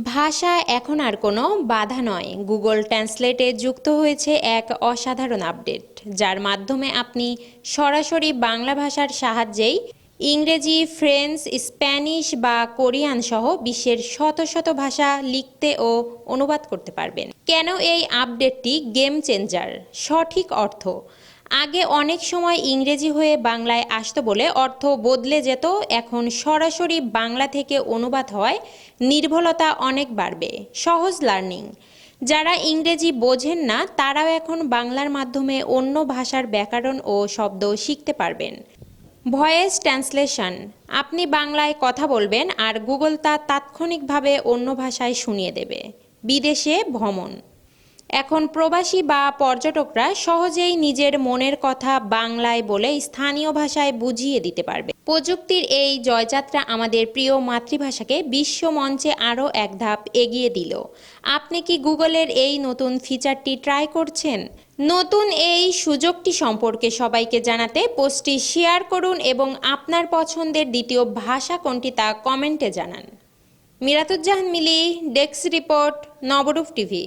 ভাষা এখন আর কোনো বাধা নয়। গুগল ট্রান্সলেটে যুক্ত হয়েছে এক অসাধারণ আপডেট, যার মাধ্যমে আপনি সরাসরি বাংলা ভাষার সাহায্যেই ইংরেজি, ফ্রেঞ্চ, স্প্যানিশ বা কোরিয়ান সহ বিশ্বের শত শত ভাষা লিখতে ও অনুবাদ করতে পারবেন। কেন এই আপডেটটি গেম চেঞ্জার? সঠিক অর্থ: আগে অনেক সময় ইংরেজি হয়ে বাংলায় আসতো বলে অর্থ বদলে যেত। এখন সরাসরি বাংলা থেকে অনুবাদ হয়, নির্ভুলতা অনেক বাড়বে। সহজ লার্নিং: যারা ইংরেজি বোঝেন না তারাও এখন বাংলার মাধ্যমে অন্য ভাষার ব্যাকরণ ও শব্দ শিখতে পারবেন। ভয়েস ট্রান্সলেশন: আপনি বাংলায় কথা বলবেন আর গুগল তা তাৎক্ষণিকভাবে অন্য ভাষায় শুনিয়ে দেবে। বিদেশে ভ্রমণ: এখন প্রবাসী বা পর্যটকরা সহজেই নিজের মনের কথা বাংলায় বলে স্থানীয় ভাষায় বুঝিয়ে দিতে পারবে। প্রযুক্তির এই জয়যাত্রা আমাদের প্রিয় মাতৃভাষাকে বিশ্ব মঞ্চে আরও এক ধাপ এগিয়ে দিল। আপনি কি গুগলের এই নতুন ফিচারটি ট্রাই করছেন? নতুন এই সুযোগটি সম্পর্কে সবাইকে জানাতে পোস্টটি শেয়ার করুন এবং আপনার পছন্দের দ্বিতীয় ভাষা কোনটি তা কমেন্টে জানান। মিরাতুজ্জাহান মিলি, ডেস্ক রিপোর্ট, নবরূপ টিভি।